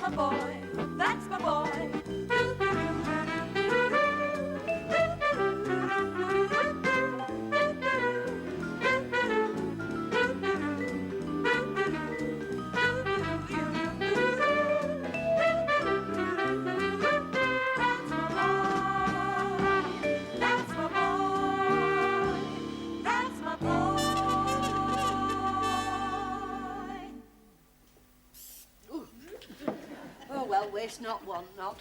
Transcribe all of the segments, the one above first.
my boy, that's my boy. Waste not, want not.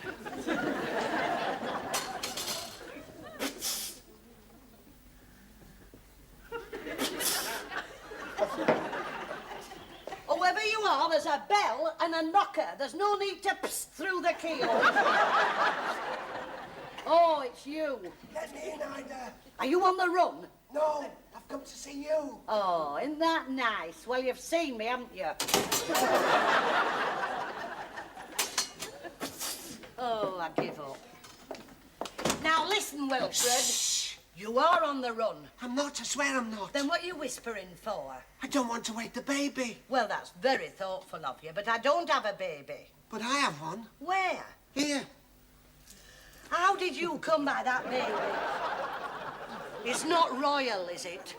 Whoever you are, there's a bell and a knocker. There's no need to psst through the keyhole. Oh, it's you. Let me in, Ida. Are you on the run? No, I've come to see you. Oh, isn't that nice? Well, you've seen me, haven't you? Oh, I give up. Now listen, Wilfred. Shh. You are on the run. I'm not, I swear I'm not. Then what are you whispering for? I don't want to wake the baby. Well, that's very thoughtful of you, but I don't have a baby. But I have one. Where? Here. How did you come by that baby? It's not royal, is it?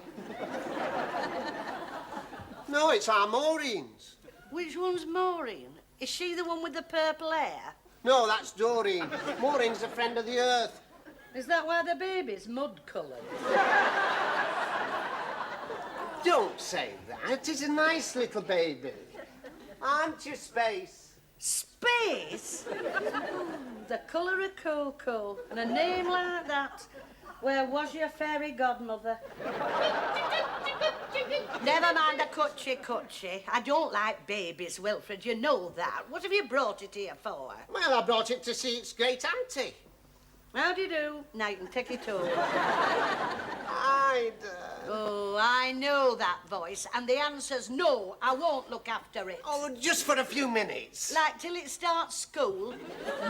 No, it's our Maureen's. Which one's Maureen? Is she the one with the purple hair? No, that's Doreen. Maureen's a friend of the earth. Is that why the baby's mud-coloured? Don't say that. It's a nice little baby. Aren't you, Space? Space? The colour of cocoa. And a name like that. Where was your fairy godmother? Never mind the cutchy. I don't like babies, Wilfred. You know that. What have you brought it here for? Well, I brought it to see its great auntie. How do you do? Now you can take it over. Ida. Oh, I know that voice. And the answer's no, I won't look after it. Oh, just for a few minutes. Like till it starts school?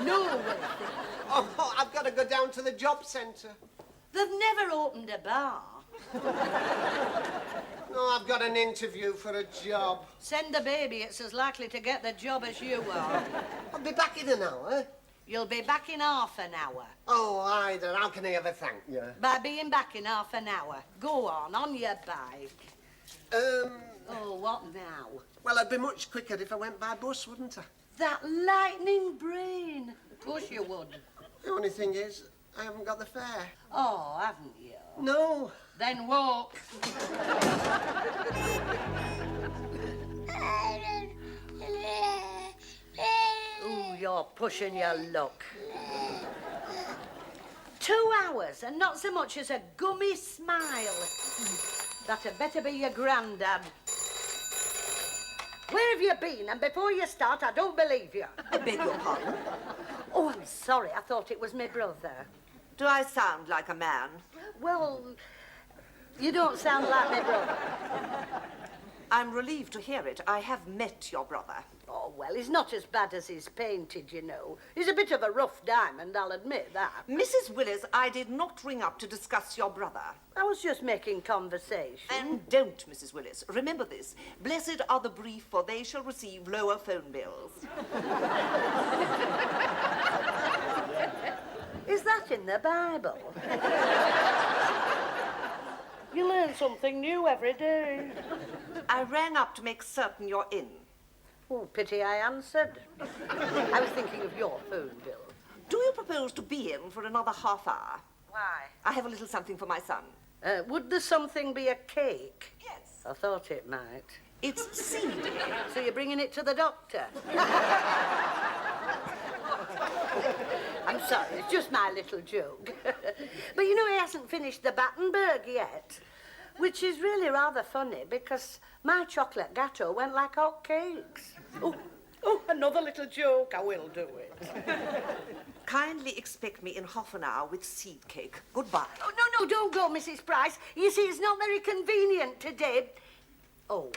No, Wilfred. Oh, I've got to go down to the job centre. They've never opened a bar. No, I've got an interview for a job. Send the baby, it's as likely to get the job as you are. I'll be back in an hour. You'll be back in half an hour. Oh, Ida, how can I ever thank you? By being back in half an hour. Go on your bike. Oh, what now? Well, I'd be much quicker if I went by bus, wouldn't I? That lightning brain. Of course you would. The only thing is, I haven't got the fare. Oh, haven't you? No. Then walk. Ooh, you're pushing your luck. 2 hours and not so much as a gummy smile. That'd better be your granddad. Where have you been? And before you start, I don't believe you. I beg your pardon? Oh, I'm sorry. I thought it was my brother. Do I sound like a man? Well, you don't sound like my brother. I'm relieved to hear it. I have met your brother. Oh, well, he's not as bad as he's painted, you know. He's a bit of a rough diamond, I'll admit that. Mrs. Willis, I did not ring up to discuss your brother. I was just making conversation. And don't, Mrs. Willis. Remember this. Blessed are the brief, for they shall receive lower phone bills. Is that in the Bible? You learn something new every day. I rang up to make certain you're in. Oh, pity I answered. I was thinking of your phone bill. Do you propose to be in for another half hour? Why? I have a little something for my son. Would the something be a cake? Yes. I thought it might. It's seedy. So you're bringing it to the doctor? I'm sorry, it's just my little joke. But you know he hasn't finished the Battenberg yet, which is really rather funny because my chocolate gateau went like hot cakes. Oh, another little joke. I will do it. Kindly expect me in half an hour with seed cake. Goodbye. Oh, no, don't go, Mrs. Price. You see, it's not very convenient today. Oh.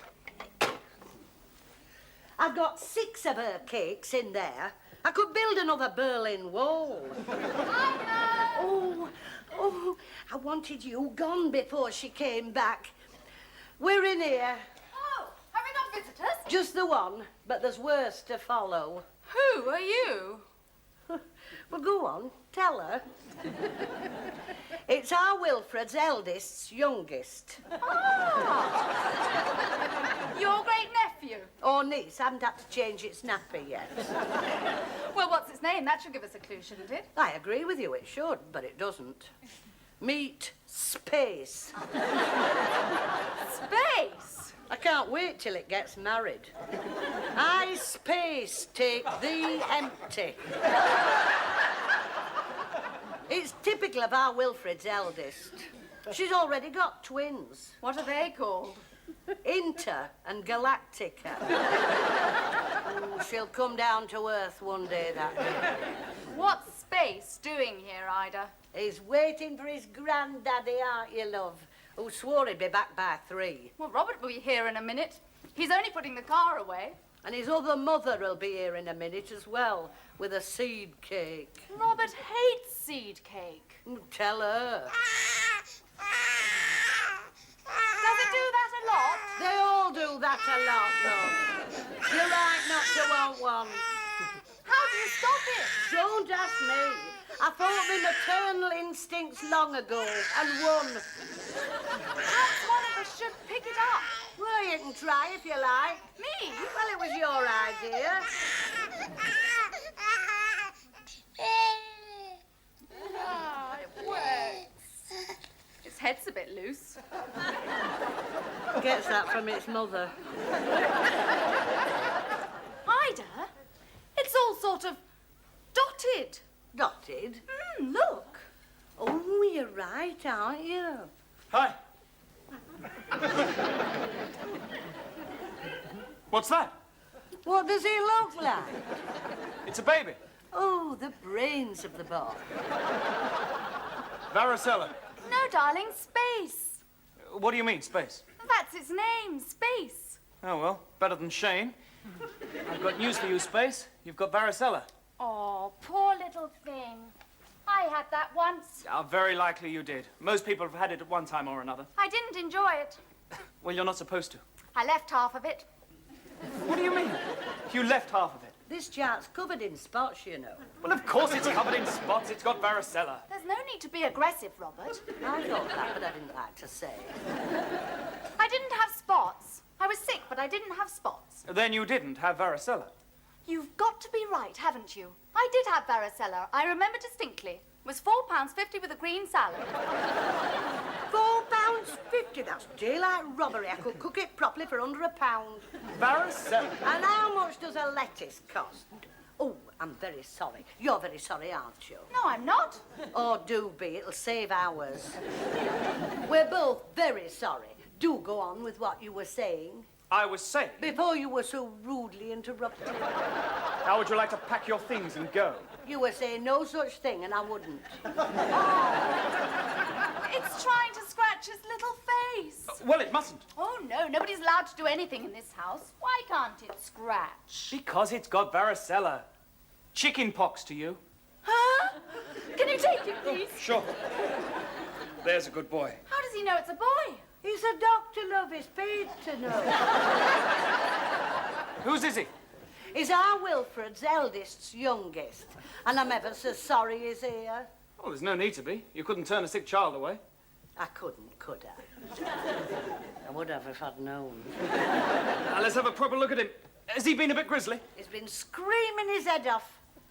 I've got 6 of her cakes in there. I could build another Berlin Wall. Oh, I wanted you gone before she came back. We're in here. Oh, have we got visitors? Just the one, but there's worse to follow. Who are you? Well, go on, tell her. It's our Wilfred's eldest's youngest. Your great nephew. Or niece, haven't had to change its nappy yet. Well, what's its name? That should give us a clue, shouldn't it? I agree with you, it should, but it doesn't. Meet Space. Space. I can't wait till it gets married. I, Space, take thee empty. It's typical of our Wilfred's eldest. She's already got twins. What are they called? Inter and Galactica. Oh, she'll come down to Earth one day, that day. What's Space doing here, Ida? He's waiting for his granddaddy, aren't you, love? Who swore he'd be back by 3. Well, Robert will be here in a minute. He's only putting the car away. And his other mother will be here in a minute as well, with a seed cake. Robert hates seed cake. Tell her. Does it do that a lot? They all do that a lot, love. You're right not to want one. How do you stop it? Don't ask me. I fought my maternal instincts long ago and won. Perhaps one of us should pick it up. Well, you can try if you like. Me? Well, it was your idea. Ah, it works. Its head's a bit loose. Gets that from its mother. Ida, it's all sort of dotted. Dotted. Look. Oh, you're right, aren't you? Hi. What's that? What does he look like? It's a baby. Oh, the brains of the boy. Varicella. No, darling, Space. What do you mean, space? That's its name, Space. Oh, well, better than Shane. I've got news for you, Space. You've got varicella. Oh, poor little thing. I had that once. Very likely you did. Most people have had it at one time or another. I didn't enjoy it. Well, you're not supposed to. I left half of it. What do you mean? You left half of it. This chart's covered in spots, you know. Well, of course it's covered in spots. It's got varicella. There's no need to be aggressive, Robert. I thought that, but I didn't like to say. I didn't have spots. I was sick, but I didn't have spots. Then you didn't have varicella. You've got to be right, haven't you? I did have varicella. I remember distinctly. It was £4.50 with a green salad. £4.50, that's daylight robbery. I could cook it properly for under £1. Varicella. And how much does a lettuce cost? Oh, I'm very sorry. You're very sorry, aren't you? No, I'm not. Oh, do be. It'll save hours. We're both very sorry. Do go on with what you were saying. I was saying, Before you were so rudely interrupted. how would you like to pack your things and go? You were saying no such thing, and I wouldn't. It's trying to scratch his little face. Well, it mustn't. Oh, no, nobody's allowed to do anything in this house. Why can't it scratch? Because it's got varicella. Chicken pox to you. Huh? Can you take it, please? Sure. There's a good boy. How does he know it's a boy? He's a doctor, love. He's paid to know. Whose is he? He's our Wilfred's eldest's youngest. And I'm ever so sorry he's here. Oh, there's no need to be. You couldn't turn a sick child away. I couldn't, could I? I would have if I'd known. Now, let's have a proper look at him. Has he been a bit grisly? He's been screaming his head off.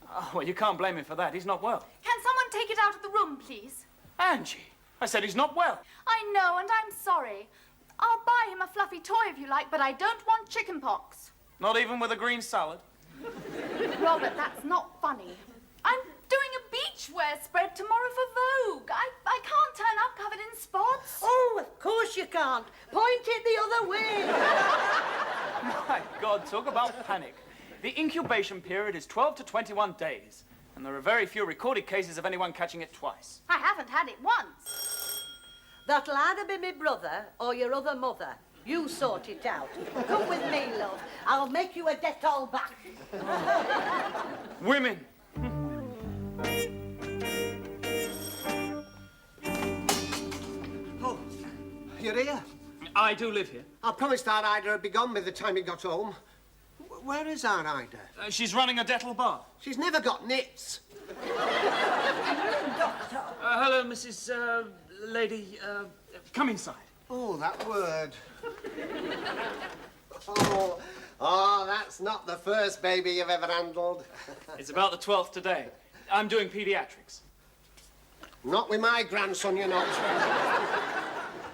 Oh, well, you can't blame him for that. He's not well. Can someone take it out of the room, please? Angie, I said he's not well. I know, and I'm sorry. I'll buy him a fluffy toy if you like, but I don't want chicken pox. Not even with a green salad. Robert, that's not funny. I'm doing a beachwear spread tomorrow for Vogue. I can't turn up covered in spots. Oh, of course you can't. Point it the other way. My God, talk about panic. The incubation period is 12 to 21 days, and there are very few recorded cases of anyone catching it twice. I haven't had it once. That'll either be my brother or your other mother. You sort it out. Come with me, love. I'll make you a Dettol bath. Women. Oh, you're here? I do live here. I promised our Ida would be gone by the time he got home. Where is our Ida? She's running a dental bar. She's never got nits. Hello, Mrs. Lady. Come inside. Oh, that word. That's not the first baby you've ever handled. It's about the 12th today. I'm doing pediatrics. Not with my grandson, you're not.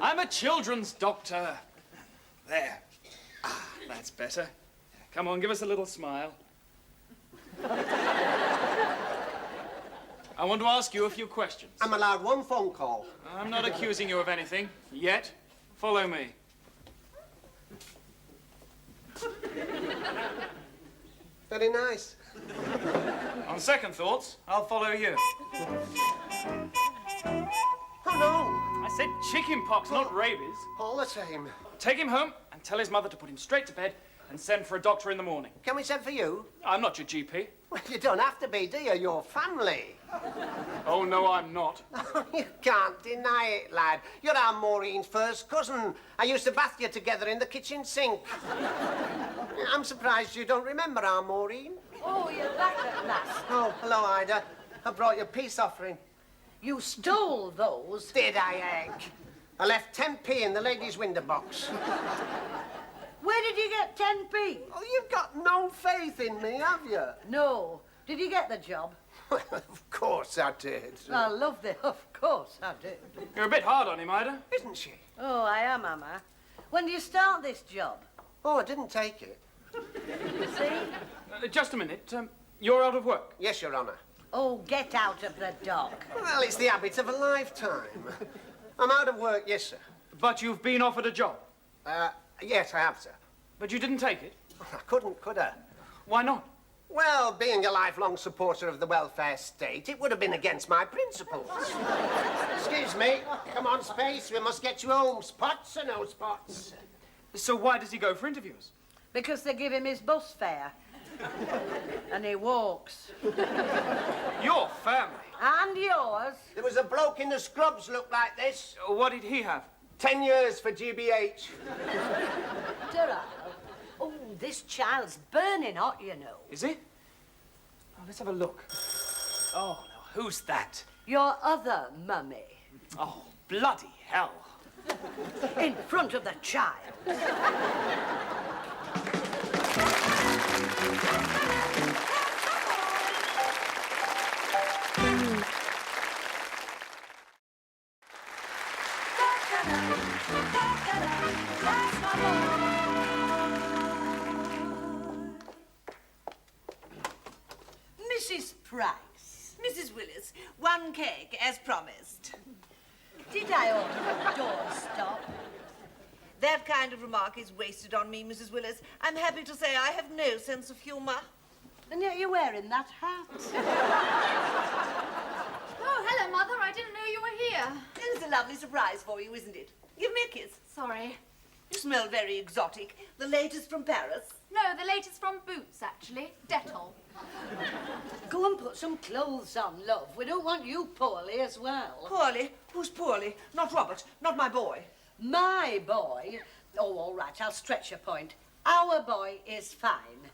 I'm a children's doctor. There. That's better. Come on, give us a little smile. I want to ask you a few questions. I'm allowed one phone call. I'm not accusing you of anything, yet. Follow me. Very nice. On second thoughts, I'll follow you. Oh, no. I said chicken pox, not rabies. All the same. Take him home and tell his mother to put him straight to bed and send for a doctor in the morning. Can we send for you? I'm not your GP. Well, you don't have to be, do you? You're family. Oh, no, I'm not. You can't deny it, lad. You're our Maureen's first cousin. I used to bath you together in the kitchen sink. I'm surprised you don't remember our Maureen. Oh, you're back at last. Oh, hello, Ida. I brought you a peace offering. You stole those. Did I, egg? I left 10p in the ladies' window box. Where did you get 10p? Oh, you've got no faith in me, have you? No. Did you get the job? Well, of course I did. I love the of course I did. You're a bit hard on him, Ida. Isn't she? Oh, I am, am I? When do you start this job? Oh, I didn't take it. See? Just a minute. You're out of work. Yes, Your Honour. Oh, get out of the dock. Well, it's the habit of a lifetime. I'm out of work, yes, sir. But you've been offered a job. Yes, I have, sir. But you didn't take it. I couldn't, could I? Why not? Well, being a lifelong supporter of the welfare state, it would have been against my principles. Excuse me. Come on, Space. We must get you home. Spots or no spots? So why does he go for interviews? Because they give him his bus fare. And he walks. Your family. And yours. There was a bloke in the scrubs looked like this. What did he have? 10 years for GBH. Durrell. Oh, this child's burning hot, you know. Is he? Oh, let's have a look. Oh, no. Who's that? Your other mummy. Oh, bloody hell. In front of the child. Mrs. Price. Mrs. Willis, one cake, as promised. Did I order a doorstop? That kind of remark is wasted on me, Mrs. Willis. I'm happy to say I have no sense of humour. And yet you're wearing that hat. Oh, hello, Mother. I didn't know you were here. It's a lovely surprise for you, isn't it? Give me a kiss. Sorry. You smell very exotic. The latest from Paris. No, the latest from Boots, actually. Dettol. Go and put some clothes on, love. We don't want you poorly as well. Poorly? Who's poorly? Not Robert, not my boy. My boy? Oh, all right, I'll stretch your point. Our boy is fine.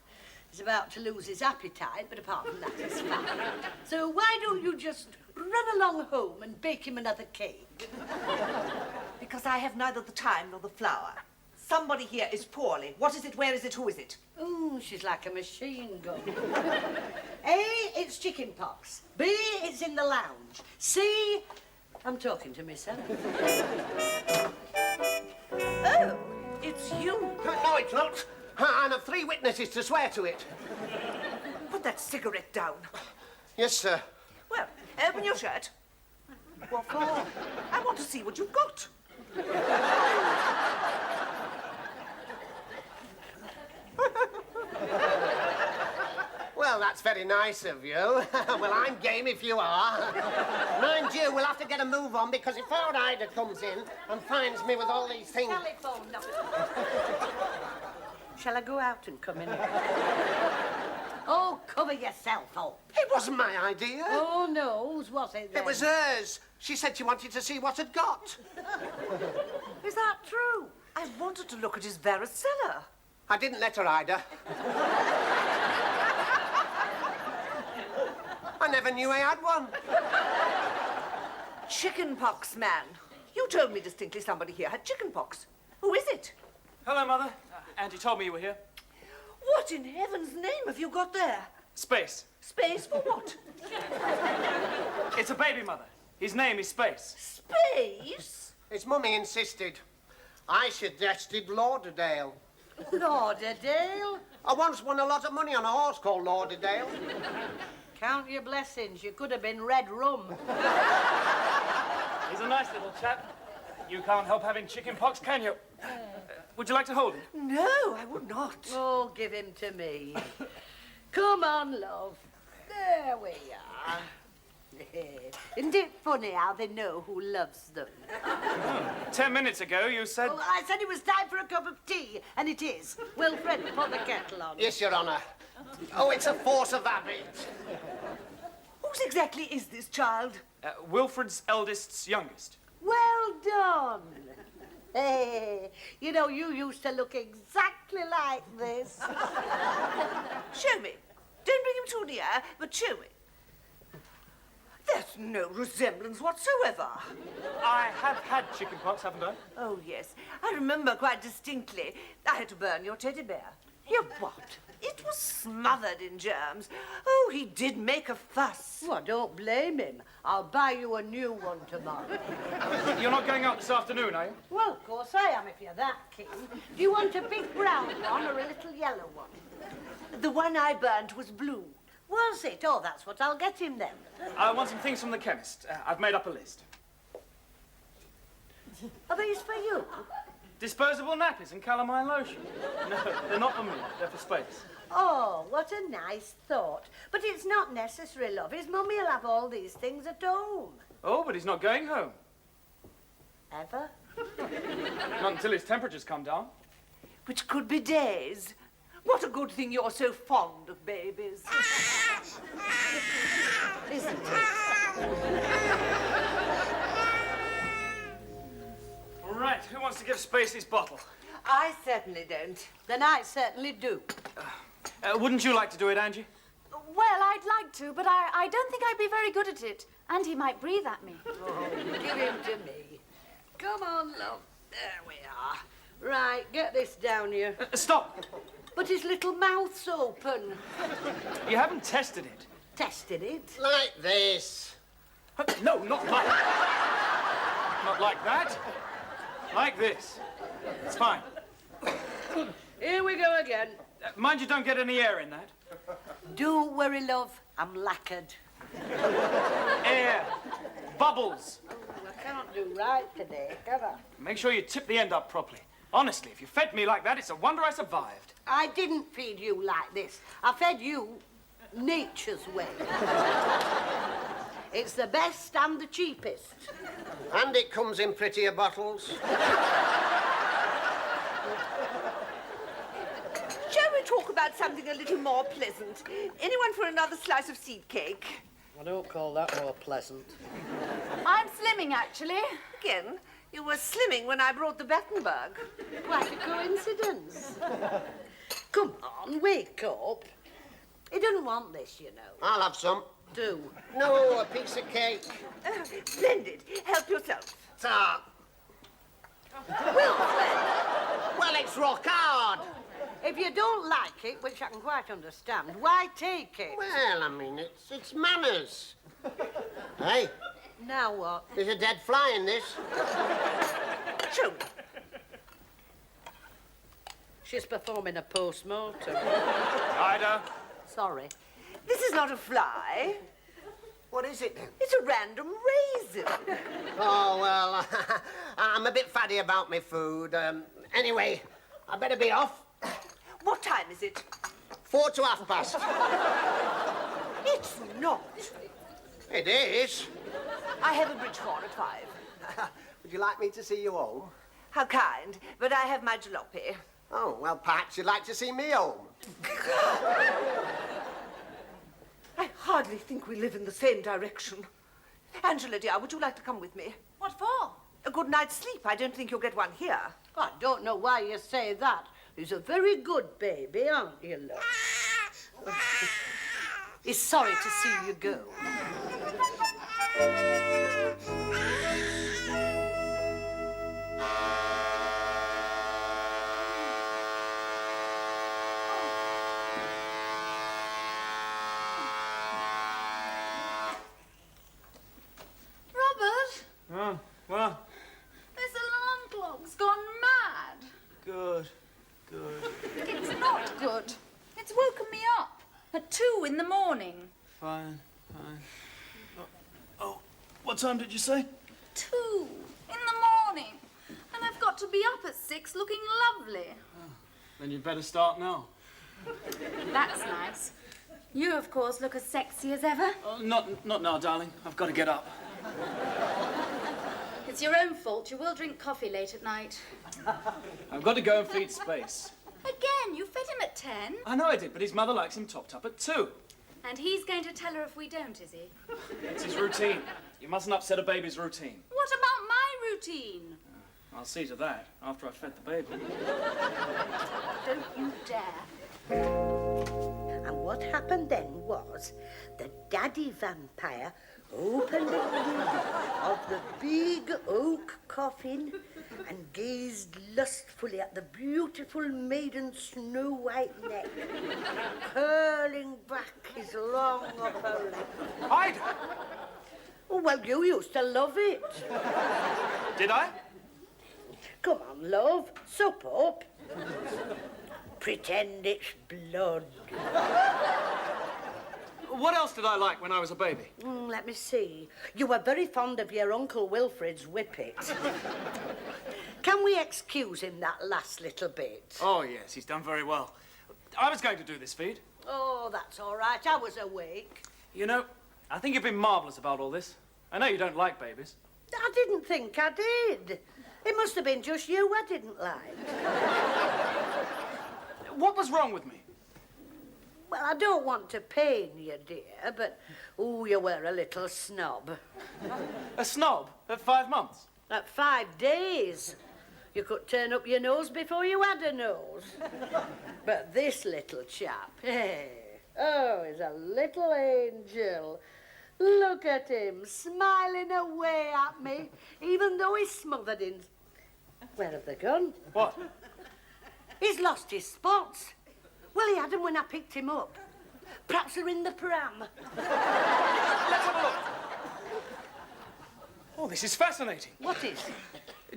He's about to lose his appetite, but apart from that, he's fine. So why don't you just run along home and bake him another cake? Because I have neither the time nor the flour. Somebody here is poorly. What is it? Where is it? Who is it? Oh, she's like a machine gun. A, it's chicken pox. B, it's in the lounge. C, I'm talking to myself. Oh, it's you. No, it's not. And I've 3 witnesses to swear to it. Put that cigarette down. Yes, sir. Well, open your shirt. What for? I want to see what you've got. Well, that's very nice of you. Well, I'm game if you are. Mind you, we'll have to get a move on because if our Ida comes in and finds me with all these things... Telephone number. Shall I go out and come in? Oh, cover yourself up. It wasn't my idea. Oh, no, whose was it then? It was hers. She said she wanted to see what had got. Is that true? I wanted to look at his varicella. I didn't let her hide her. I never knew I had one. Chickenpox, man. You told me distinctly somebody here had chickenpox. Who is it? Hello, Mother. Auntie told me you were here. What in heaven's name have you got there? Space. Space for what? It's a baby, Mother. His name is Space. Space? His mummy insisted. I suggested Lauderdale. Lauderdale? I once won a lot of money on a horse called Lauderdale. Count your blessings. You could have been red rum. He's a nice little chap. You can't help having chicken pox, can you? Would you like to hold him? No, I would not. Oh, give him to me. Come on, love. There we are. Isn't it funny how they know who loves them? 10 minutes ago, you said... Oh, I said it was time for a cup of tea, and it is. Wilfred, put the kettle on. Yes, Your Honour. Oh, it's a force of habit. Whose exactly is this child? Wilfred's eldest's youngest. Well done. Hey, you know, you used to look exactly like this. Show me. Don't bring him too near, but show me. There's no resemblance whatsoever. I have had chicken pox, haven't I? Oh, yes. I remember quite distinctly. I had to burn your teddy bear. You what? It was smothered in germs. Oh, he did make a fuss. Well, don't blame him. I'll buy you a new one tomorrow. You're not going out this afternoon, are you? Well, of course I am, if you're that keen. Do you want a big brown one or a little yellow one? The one I burnt was blue. Was it? Oh, that's what I'll get him then. I want some things from the chemist. I've made up a list. Are these for you? Disposable nappies and calamine lotion. No, they're not for me. They're for Space. Oh, what a nice thought. But it's not necessary, love. His mummy'll have all these things at home. Oh, but he's not going home. Ever? Not until his temperature's come down. Which could be days. What a good thing you're so fond of babies. Isn't it? All right, who wants to give Space his bottle? I certainly don't. Then I certainly do. Wouldn't you like to do it, Angie? Well, I'd like to, but I don't think I'd be very good at it. And he might breathe at me. Oh, give him to me. Come on, love. There we are. Right, get this down here. Stop! But his little mouth's open. You haven't tested it. Tested it. Like this. No, not like that. Not like that. Like this. It's fine. Here we go again. Mind you don't get any air in that. Don't worry, love. I'm lacquered. Air. Bubbles. Oh, I can't do right today, can I? Make sure you tip the end up properly. Honestly, if you fed me like that, it's a wonder I survived. I didn't feed you like this. I fed you nature's way. It's the best and the cheapest. And it comes in prettier bottles. Shall we talk about something a little more pleasant? Anyone for another slice of seed cake? I don't call that more pleasant. I'm slimming, actually. Again, you were slimming when I brought the Battenberg. Quite a coincidence. Come on, wake up. He doesn't want this, you know. I'll have some. Do. No, a piece of cake. Splendid. Help yourself. Ta. Well, it's rock hard. If you don't like it, which I can quite understand, why take it? Well, I mean, it's manners. Hey, Now what? there's a dead fly in this. Show me. She's performing a post-mortem. Ida. Sorry. This is not a fly. What is it then? It's a random raisin. Oh, well, I'm a bit faddy about my food. Anyway, I better be off. What time is it? 4 to 1/2. It's not. It is. I have a bridge horn at 5. Would you like me to see you home? How kind, but I have my jalopy. Oh, well, perhaps you'd like to see me home. I hardly think we live in the same direction. Angela, dear, would you like to come with me? What for? A good night's sleep. I don't think you'll get one here. I don't know why you say that. He's a very good baby, aren't you, love? He's sorry to see you go. Robert, Oh, well, this alarm clock's gone mad. good. It's not good. It's woken me up at 2 in the morning. Fine. Oh, what time did you say? 2 in the morning. And I've got to be up at 6 looking lovely. Then you'd better start now. That's nice. You, of course, look as sexy as ever. Oh, not now, darling. I've got to get up. It's your own fault. You will drink coffee late at night. I've got to go and feed Space. Again, you fed him at 10. I know I did, but his mother likes him topped up at 2. And he's going to tell her if we don't, is he? It's his routine. You mustn't upset a baby's routine. What about my routine? I'll see to that after I've fed the baby. Don't you dare. And what happened then was the daddy vampire opened the lid of the big oak coffin and gazed lustfully at the beautiful maiden's snow-white neck, curling back his long upper lip. Ida! Oh, well, you used to love it. Did I? Come on, love, sup up. Pretend it's blood. What else did I like when I was a baby? Let me see. You were very fond of your Uncle Wilfred's whippet. Can we excuse him that last little bit? Oh, yes, he's done very well. I was going to do this feed. Oh, that's all right. I was awake. You know, I think you've been marvellous about all this. I know you don't like babies. I didn't think I did. It must have been just you I didn't like. What was wrong with me? Well, I don't want to pain you, dear, but, oh, you were a little snob. A snob at 5 months? At 5 days. You could turn up your nose before you had a nose. But this little chap, hey, oh, he's a little angel. Look at him, smiling away at me, even though he's smothered in... Where have they gone? What? He's lost his spots. Well, he had them when I picked him up. Perhaps they're in the pram. Let's have a look. Oh, this is fascinating. What is?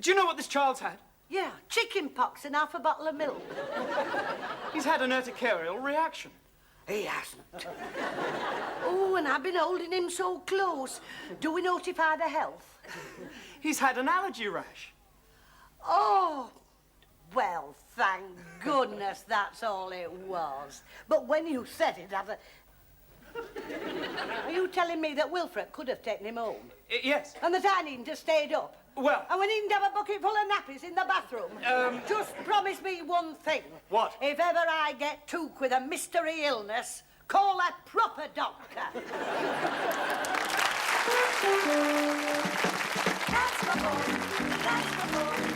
Do you know what this child's had? Yeah, chicken pox and half a bottle of milk. He's had an urticarial reaction. He hasn't. Oh, and I've been holding him so close. Do we notify the health? He's had an allergy rash. Oh, well, thank goodness that's all it was. But when you said it, Are you telling me that Wilfred could have taken him home? Yes. And that I needn't have stayed up? Well... And we needn't have a bucket full of nappies in the bathroom? Just promise me one thing. What? If ever I get took with a mystery illness, call a proper doctor. That's my boy. That's my boy.